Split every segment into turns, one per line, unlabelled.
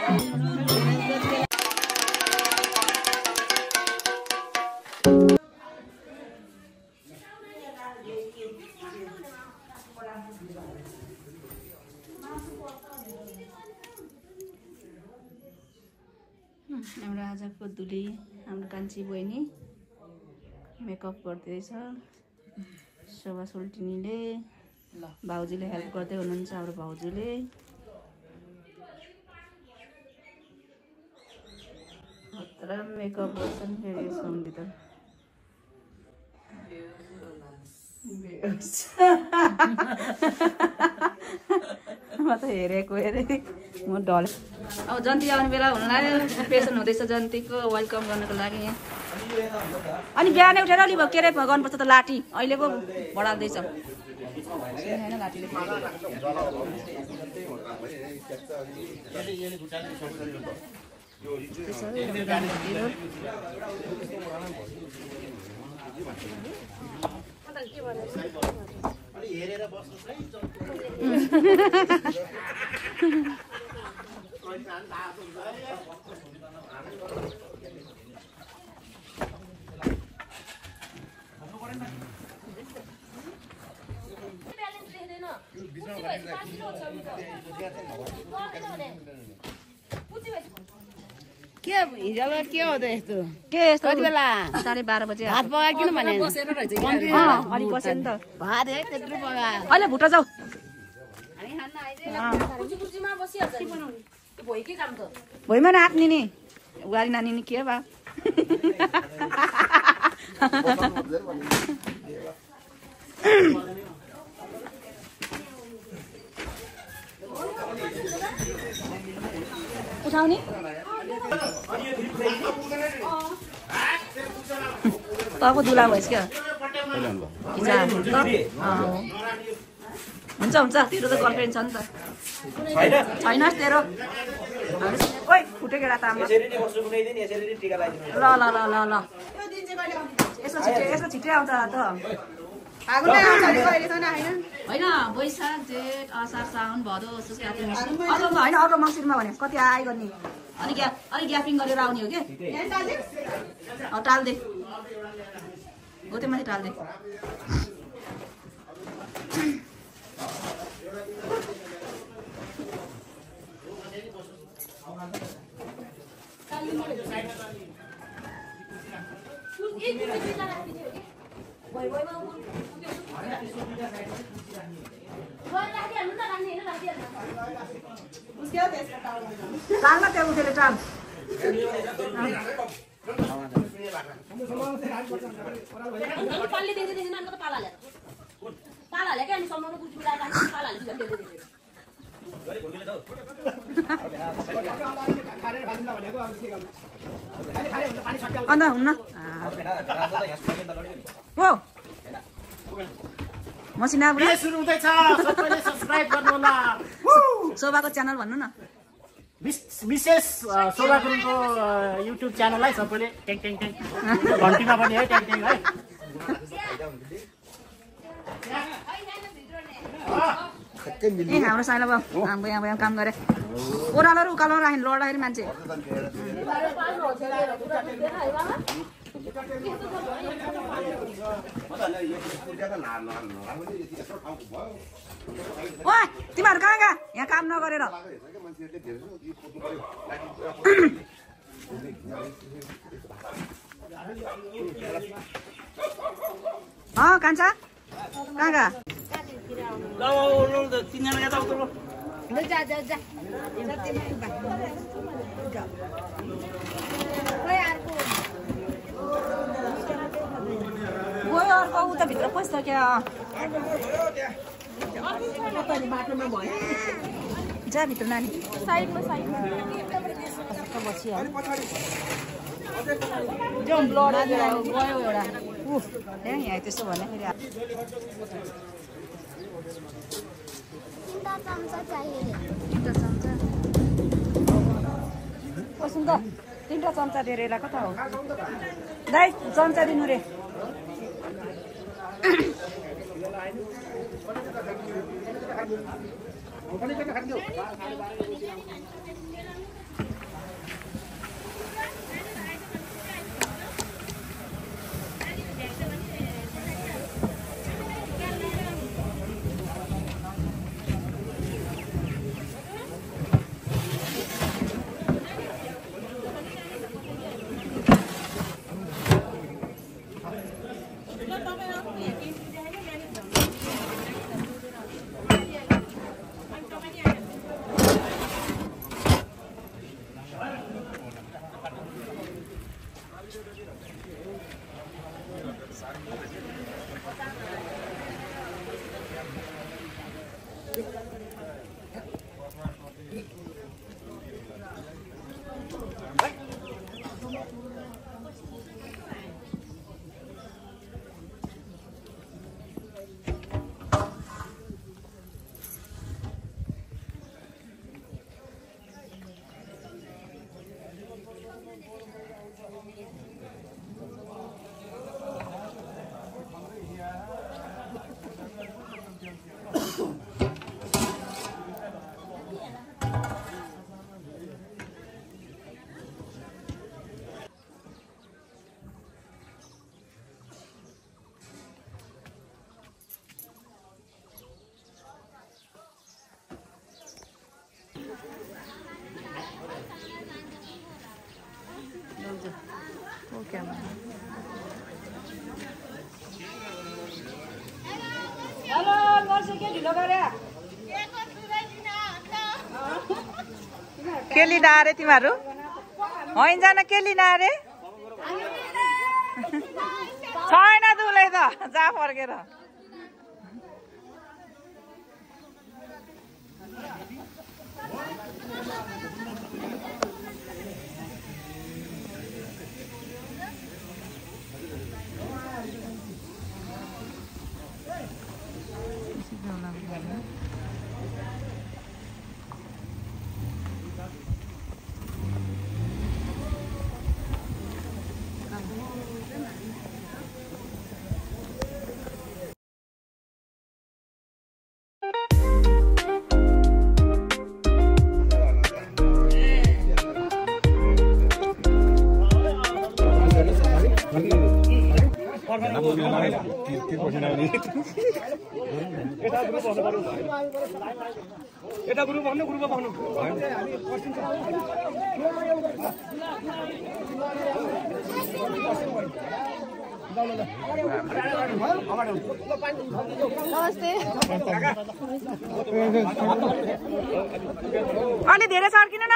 हाम्रो आजको दुली हाम्रो कान्छी बहिनी मेकअप गर्दैछ शोभा सोल्टिनीले भाउजूले हेल्प गर्दै हुनुहुन्छ हाम्रो भाउजूले तर मेकअप गर्छन् फेरि यसमा त म त हेरेको म डल अब जन्ती आउने बेला हुन लाग्यो प्रेसन हुँदैछ जन्तीको वेलकम गर्नको लागि यहाँ अनि बिहानै उठेर अलि के अरे गर्नुपर्छ त लाठी अहिले पो बढाल्दैछ होइन लाठीले
के हिजोबाट के हो त यस्तो
के यस्तो
कति बेला
12:30 बजे
भात पकाइकिन भने
अलि बस्यो नि त
भात है त्यत्रो पका
अहिले भुटा जाऊ भुइँमा नाच्ने नि बुहारी नानी नि के भा उठाउने तँको दुला भइस् क्या हुन्छ हुन्छ तेरो त गर्लफ्रेन्ड छ नि त छैन तेरो ओइ फुटे केटा त आमा ल ल ल ल ल यसो छिट्टै आउँछ त होइन वैशाख जेठ असार साउन भदौ होइन अर्को मङ्सिरमा भने कति आइ गर्ने अनि ग्यापिङ गरेर आउने हो कि टाल्दे हो त्यो माथि टाल्दे टाल्न त्यो उठेले टाल अन्त हुन्न हो मसिना
सुरु हुँदैछ सबैले सब्स्क्राइब गर्नु होला
शोभाको च्यानल भन्नु न
विशेष शोभा गुरुङको युट्युब च्यानललाई सबैले ट्याङ ट्याङ ट्याङ घन्टीमा पनि है ट्याङ ट्याङ है
हाम्रो साइला बाबु यहाँ काम गरे ओह्रालो उकालो राख्यो लड्दाखेरि मान्छे ओ तिमीहरू कहाँ गए यहाँ काम नगरेर कान्छा कहाँ गए गयो अर्को उता भित्र पस्छ क्या जा भित्र नानी गयो एउटा यहाँ त्यसो भने फेरि कसुन त 3टा चम्चा धेरैलाई कता हो दाइ चम्चा दिनु रे हेलो नर्सी के ढिलो गरे
के लिन अरे तिमीहरू होइन जान के लिन अरे छैन दुलै त जा फर्केर
এটা গ্রুপ বানানো গ্রুপ বানানো
नमस्ते
अलि धेरै सर्किनु न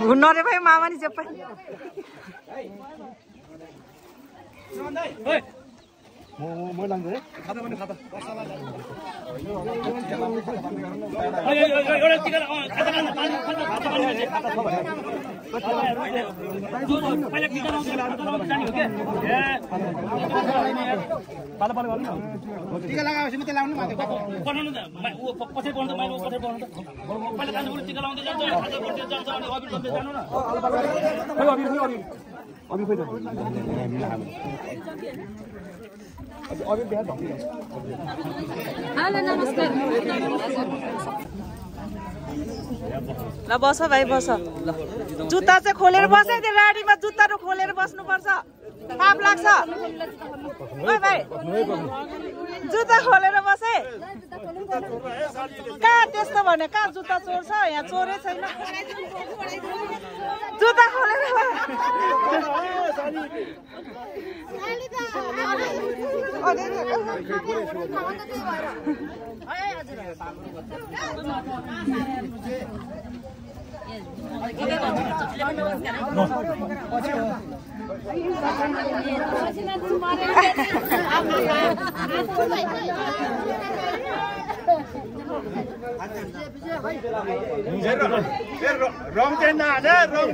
हुन्न रे भाइ मामा नि चेप्पै
म लान्छु है खाता पनि खाता टिका लगाएपछि मात्रै लाउनु पठाउनु त पछि पर्नु मैले पछि पर्नु त पहिला जानु टिका लाउँदै जान्छ खाजा गर्दै जान्छ अनि अबिर गर्दै जानु न अबिर
हेलो नमस्कार
ल बस भाइ बस ल जुत्ता चाहिँ खोलेर बस है त्यो गाडीमा जुत्ताहरू खोलेर बस्नुपर्छ पाप लाग्छ ओइ भाइ जुत्ता खोलेर बस है कहाँ त्यस्तो भने कहाँ जुत्ता चोर्छ यहाँ चोरै छैन जुत्ता खोलेर
रङ चाहिँ नहाले रङ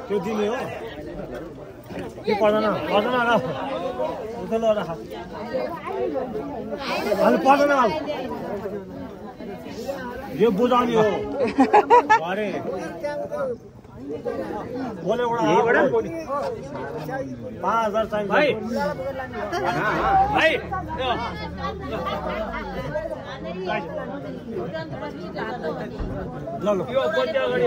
त्यो दिने हो के पर्दैन पर्दैन ल उता ल पर्दैन यो बुझाउने हो अरे बोलेबाट 5000 चाहिन्छ भाइ भाइ ल ल यो बच्चा अगाडि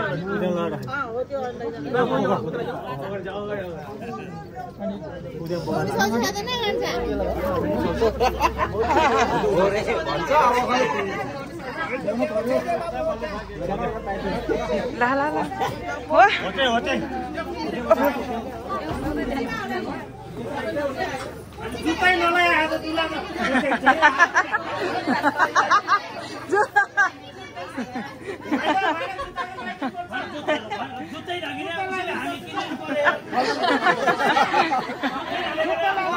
ला ला ला
होते होते जुत्तै नलाए आज दुलामा जुत्तै ढाकिने हामी किन पर्यो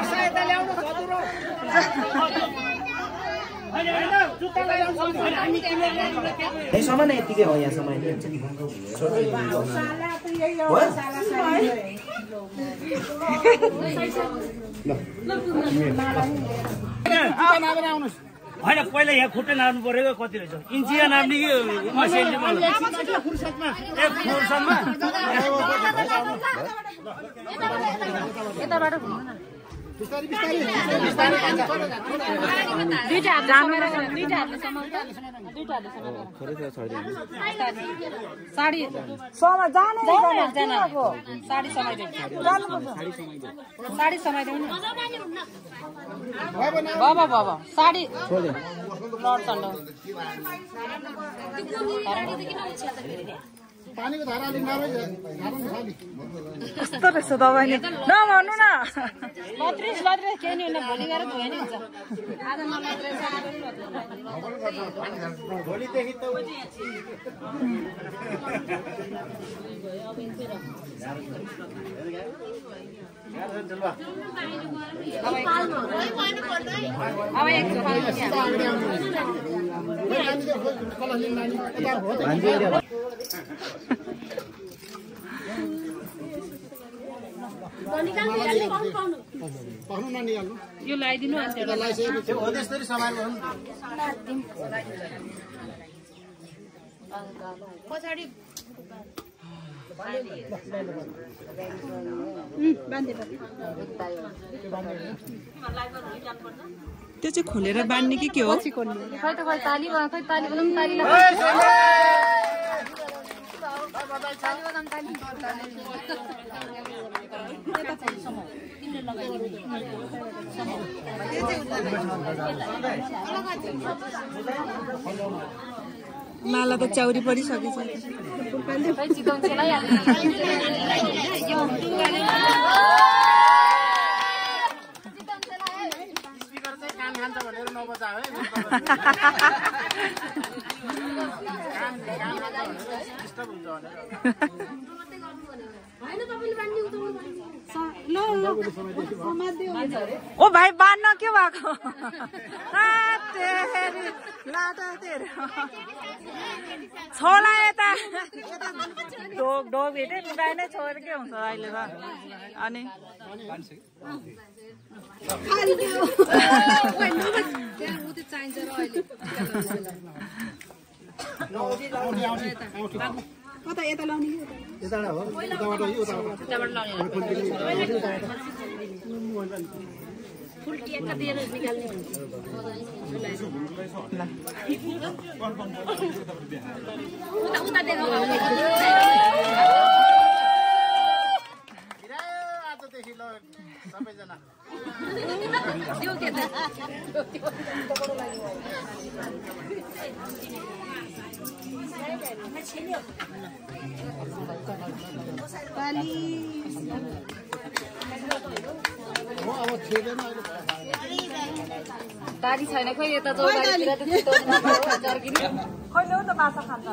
सहायता ल्याउनु हजुर
यहाँसम्म नै यतिकै हो यहाँसम्म
होइन पहिला यहाँ खुट्टा नाप्नु परेको कति रहेछ इन्चिया नाप्ने कि फुर्सदमा
दुईटा हात जानु दुईटा हातले समाउँछ दुईटा हातले साडी समा जाने जानेको साडी समाइदिनु जानुपर्छ साडी समाइदिनु बाबा बाबा साडी लड्छ ल
पानीको धारा अलि नराम्रो छ
कस्तो रहेछ दबाईले नभन्नु न 32 केही नि होइन भोलि गएर धोए नि हुन्छ आज
भोलिदेखि त
अब एक यो लगाइदिनु पछाडि
त्यो चाहिँ खोलेर बाँड्ने कि के हो
खै त खै ताली बोलौँ ताली
माला त चाउरी परिसकेछ
ओ भाइ बाँड्न के भएको छोला यता ढोक भेटे लुगाइ नै छोएर के हुन्छ अहिले त अनि
कता यता लाउने
सबैजना
ताली छैन खोइ यता
खै ल्याउ त माछा खान्छ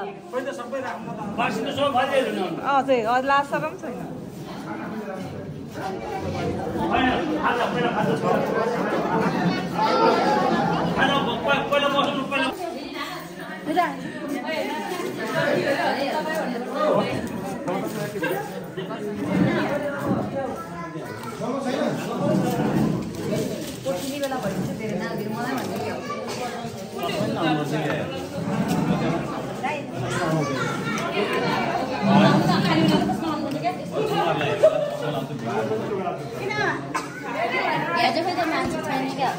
हजुर लासा पनि छैन
यहाँ चाहिँ मान्छे छैन क्या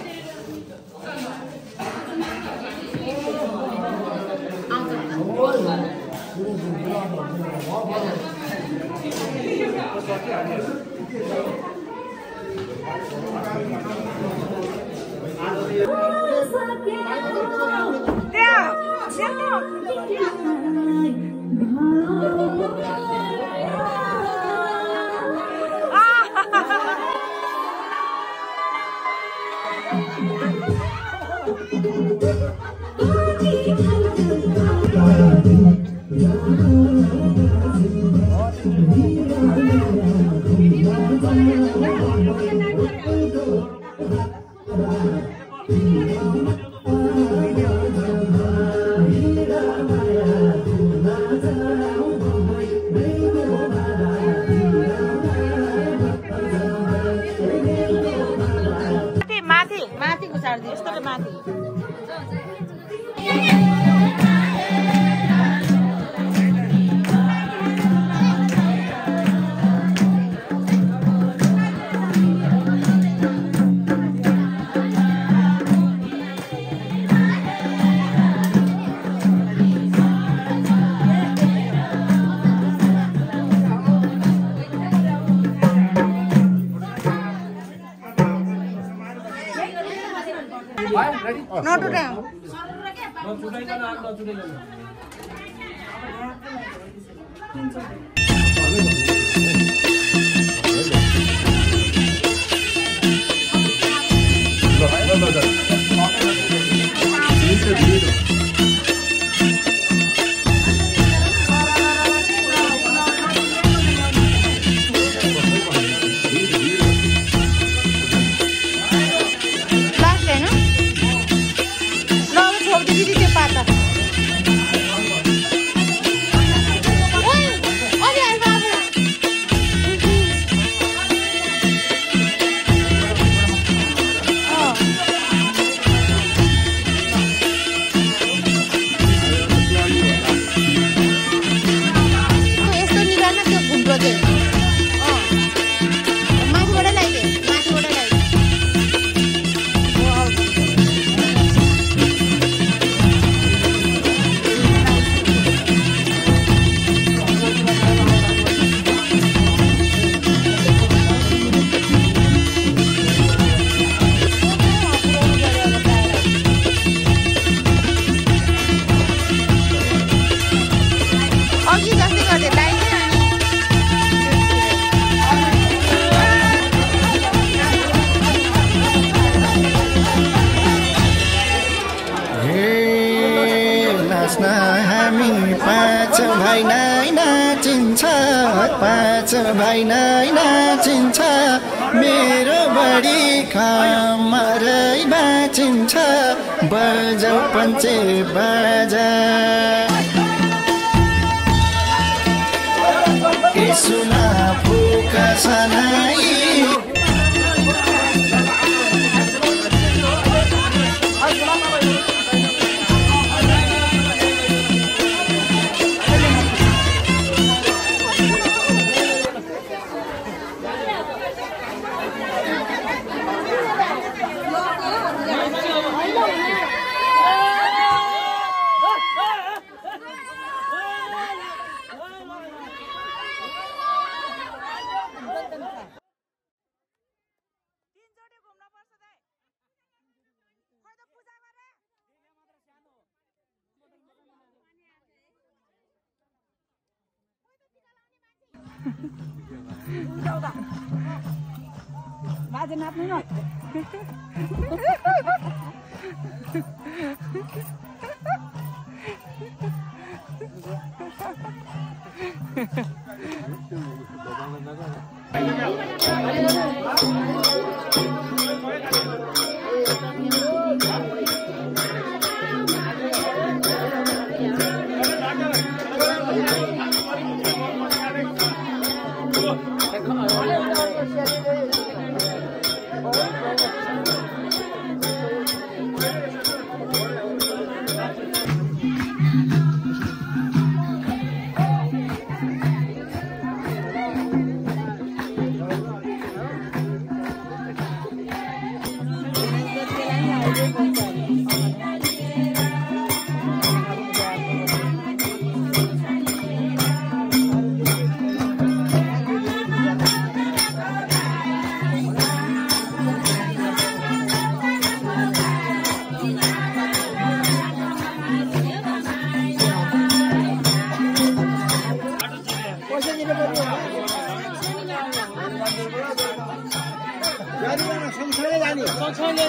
माथि घुसाड्दियो यस्तो माथि
नट उठाए
पाँच भाइ नै नाचिन्छ मेरो बढी खमरै बाँचिन्छ बजाऊ पञ्चे बाजा यसुना फुका सनाई
बाजे नाच्नु न
सँगसँगै जाने